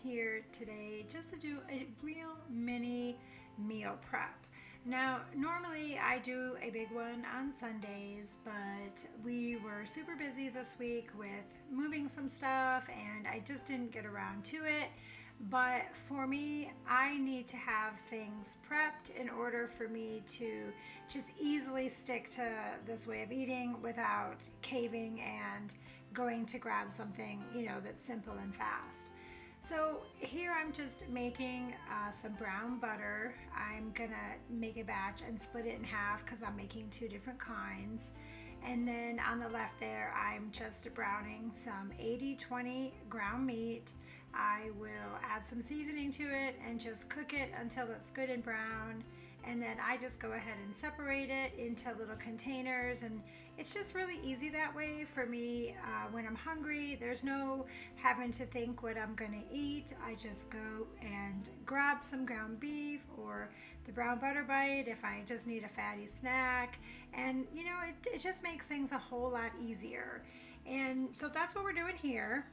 here today just to do a real mini meal prep. Now, normally I do a big one on Sundays, but we were super busy this week with moving some stuff and I just didn't get around to it. But for me, I need to have things prepped in order for me to just easily stick to this way of eating without caving and going to grab something, that's simple and fast. So here I'm just making some brown butter. I'm gonna make a batch and split it in half because I'm making two different kinds. And then on the left there, I'm just browning some 80/20 ground meat. I will add some seasoning to it and just cook it until it's good and brown. And then I just go ahead and separate it into little containers, and it's just really easy that way for me when I'm hungry. There's no having to think what I'm gonna eat. I just go and grab some ground beef or the brown butter bite if I just need a fatty snack, and it just makes things a whole lot easier. And so that's what we're doing here.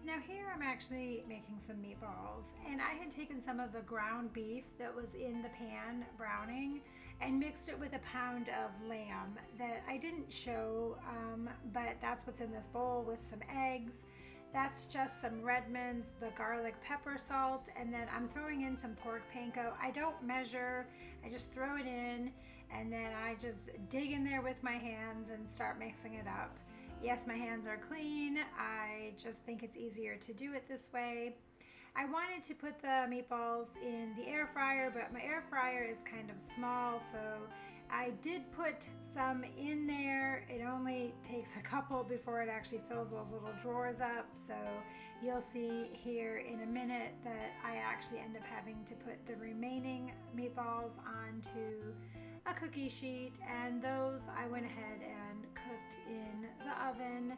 Now here I'm actually making some meatballs, and I had taken some of the ground beef that was in the pan browning and mixed it with a pound of lamb that I didn't show, but that's what's in this bowl with some eggs. That's just some Redmond's, the garlic pepper salt, and then I'm throwing in some pork panko. I don't measure, I just throw it in, and then I just dig in there with my hands and start mixing it up. Yes, my hands are clean. I just think it's easier to do it this way. I wanted to put the meatballs in the air fryer, but my air fryer is kind of small, so I did put some in there. It only takes a couple before it actually fills those little drawers up, so you'll see here in a minute that I actually end up having to put the remaining meatballs onto a cookie sheet, and those I went ahead and cooked in the oven.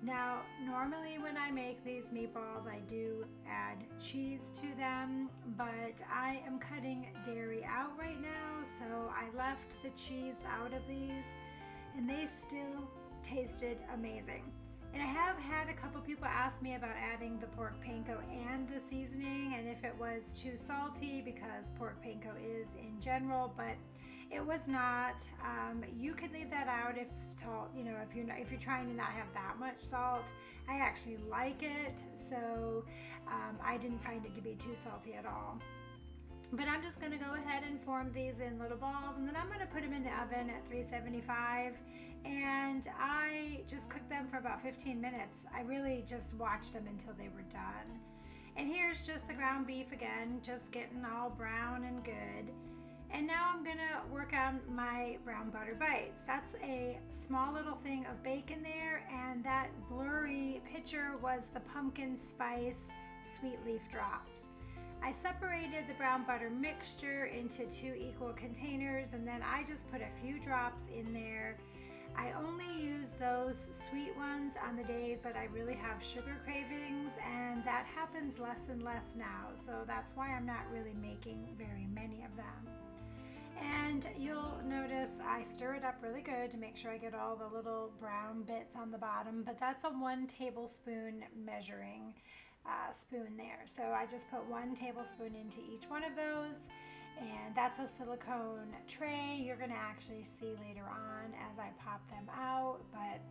Now, normally when I make these meatballs, I do add cheese to them, but I am cutting dairy out right now, so I left the cheese out of these, and they still tasted amazing. And I have had a couple people ask me about adding the pork panko and the seasoning, and if it was too salty, because pork panko is in general, but it was not. You could leave that out if salt, if you're trying to not have that much salt. I actually like it, so I didn't find it to be too salty at all. But I'm just gonna go ahead and form these in little balls, and then I'm gonna put them in the oven at 375, and I just cooked them for about 15 minutes. I really just watched them until they were done. And here's just the ground beef again, just getting all brown and good. And now I'm gonna work on my brown butter bites. That's a small little thing of bacon there, and that blurry picture was the pumpkin spice sweet leaf drops. I separated the brown butter mixture into two equal containers, and then I just put a few drops in there. I only use those sweet ones on the days that I really have sugar cravings, and that happens less and less now, so that's why I'm not really making very many of them. And you'll notice I stir it up really good to make sure I get all the little brown bits on the bottom, but that's a 1 tablespoon measuring spoon there. So I just put 1 tablespoon into each one of those, and that's a silicone tray. You're gonna actually see later on as I pop them out, but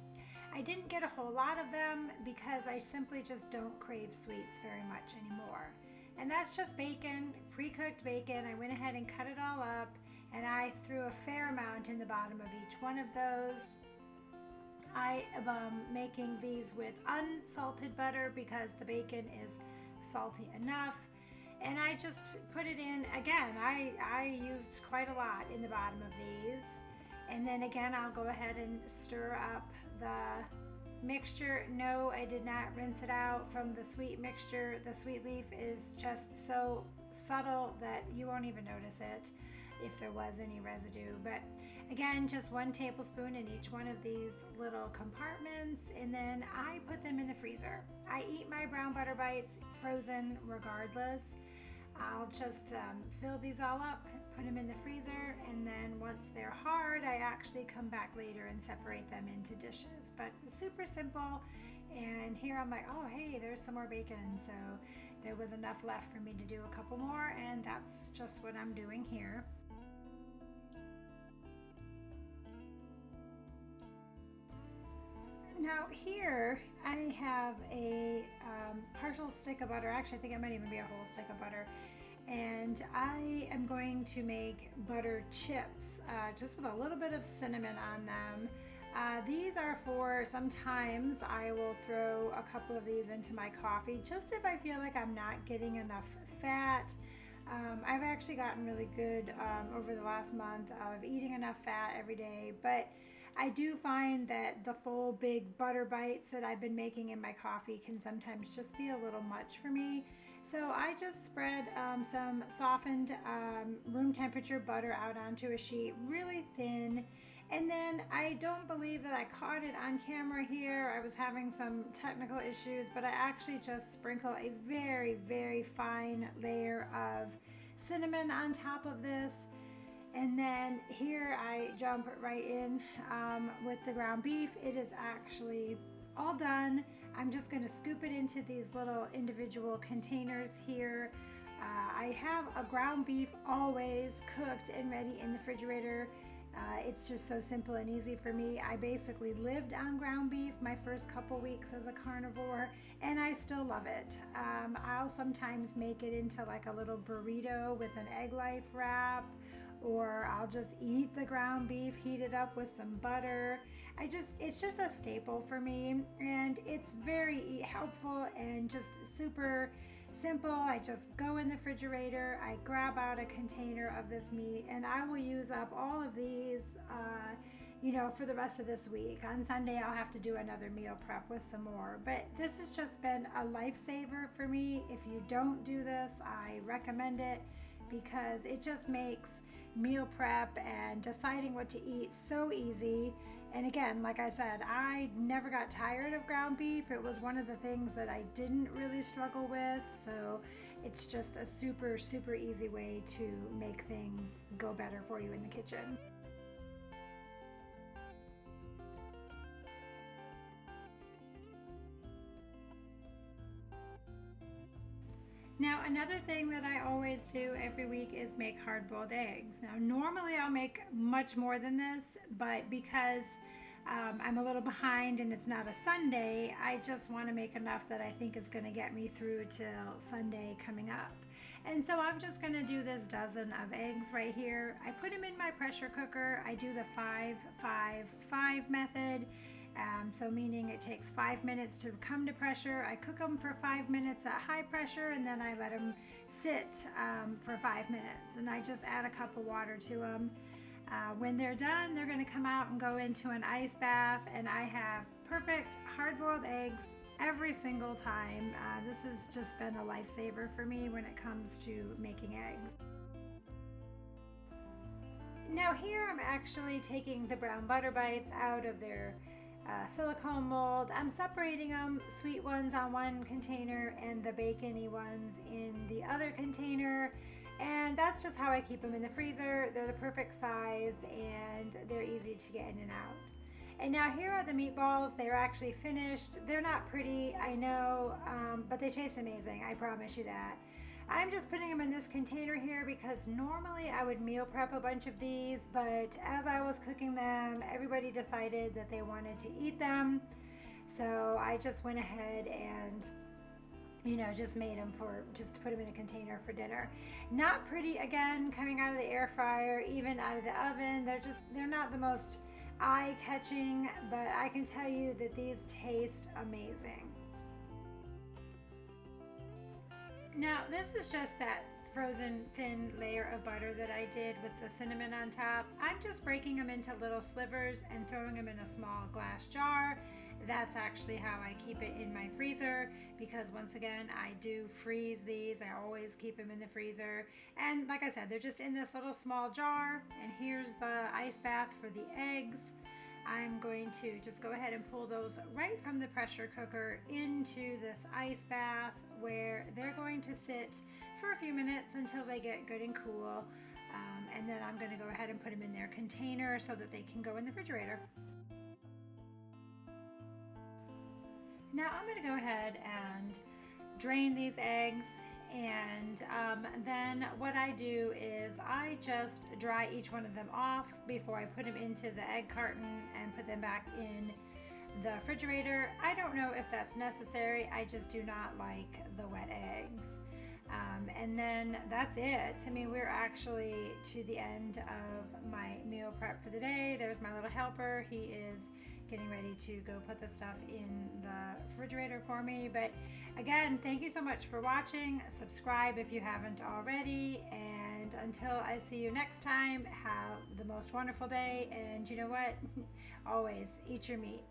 I didn't get a whole lot of them because I simply just don't crave sweets very much anymore. And that's just bacon, pre-cooked bacon. I went ahead and cut it all up, and I threw a fair amount in the bottom of each one of those. I am making these with unsalted butter because the bacon is salty enough. And I just put it in, again, I used quite a lot in the bottom of these. And then again, I'll go ahead and stir up the mixture. No, I did not rinse it out from the sweet mixture. The sweet leaf is just so subtle that you won't even notice it if there was any residue. But again, just 1 tablespoon in each one of these little compartments, and then I put them in the freezer. I eat my brown butter bites frozen regardless. I'll just fill these all up, put them in the freezer, and then once they're hard, I actually come back later and separate them into dishes. But super simple. And here I'm like, oh, hey, there's some more bacon. So there was enough left for me to do a couple more, and that's just what I'm doing here. Now here I have a partial stick of butter. Actually, I think it might even be a whole stick of butter. And I am going to make butter chips just with a little bit of cinnamon on them. These are for, sometimes I will throw a couple of these into my coffee just if I feel like I'm not getting enough fat. I've actually gotten really good over the last month of eating enough fat every day, but I do find that the full big butter bites that I've been making in my coffee can sometimes just be a little much for me. So I just spread some softened room temperature butter out onto a sheet, really thin. And then I don't believe that I caught it on camera here. I was having some technical issues, but I actually just sprinkle a very, very fine layer of cinnamon on top of this. And then here I jump right in with the ground beef. It is actually all done. I'm just going to scoop it into these little individual containers here. I have a ground beef always cooked and ready in the refrigerator. It's just so simple and easy for me. I basically lived on ground beef my first couple weeks as a carnivore, and I still love it. I'll sometimes make it into like a little burrito with an egg life wrap, or I'll just eat the ground beef, heat it up with some butter. It's just a staple for me, and it's very helpful and just super simple. I just go in the refrigerator, I grab out a container of this meat, and I will use up all of these, for the rest of this week. On Sunday, I'll have to do another meal prep with some more, but this has just been a lifesaver for me. If you don't do this, I recommend it because it just makes meal prep and deciding what to eat so easy. And again, like I said, I never got tired of ground beef. It was one of the things that I didn't really struggle with. So it's just a super, super easy way to make things go better for you in the kitchen. Now, another thing that I always do every week is make hard-boiled eggs. Now, normally I'll make much more than this, but because I'm a little behind and it's not a Sunday, I just want to make enough that I think is going to get me through till Sunday coming up. And so I'm just going to do this dozen of eggs right here. I put them in my pressure cooker. I do the 5-5-5 method. So meaning it takes 5 minutes to come to pressure. I cook them for 5 minutes at high pressure, and then I let them sit for 5 minutes. And I just add a cup of water to them. When they're done, they're going to come out and go into an ice bath, and I have perfect hard-boiled eggs every single time. This has just been a lifesaver for me when it comes to making eggs. Now here I'm actually taking the brown butter bites out of their silicone mold. I'm separating them, sweet ones on one container and the bacony ones in the other container. And that's just how I keep them in the freezer. They're the perfect size and they're easy to get in and out. And now here are the meatballs. They're actually finished. They're not pretty, I know, but they taste amazing. I promise you that. I'm just putting them in this container here because normally I would meal prep a bunch of these, but as I was cooking them, everybody decided that they wanted to eat them. So I just went ahead and just made them just to put them in a container for dinner. Not pretty, again, coming out of the air fryer, even out of the oven. They're not the most eye-catching, but I can tell you that these taste amazing. Now, this is just that frozen thin layer of butter that I did with the cinnamon on top. I'm just breaking them into little slivers and throwing them in a small glass jar. That's actually how I keep it in my freezer because once again, I do freeze these. I always keep them in the freezer. And like I said, they're just in this little small jar. And here's the ice bath for the eggs. I'm going to just go ahead and pull those right from the pressure cooker into this ice bath where they're going to sit for a few minutes until they get good and cool. And then I'm going to go ahead and put them in their container so that they can go in the refrigerator. Now I'm going to go ahead and drain these eggs, and then what I do is I just dry each one of them off before I put them into the egg carton and put them back in the refrigerator. I don't know if that's necessary. I just do not like the wet eggs. And then that's it. I mean, we're actually to the end of my meal prep for the day. There's my little helper. He is getting ready to go put the stuff in the refrigerator for me. But again, thank you so much for watching. Subscribe if you haven't already. And until I see you next time, have the most wonderful day. And you know what? Always eat your meat.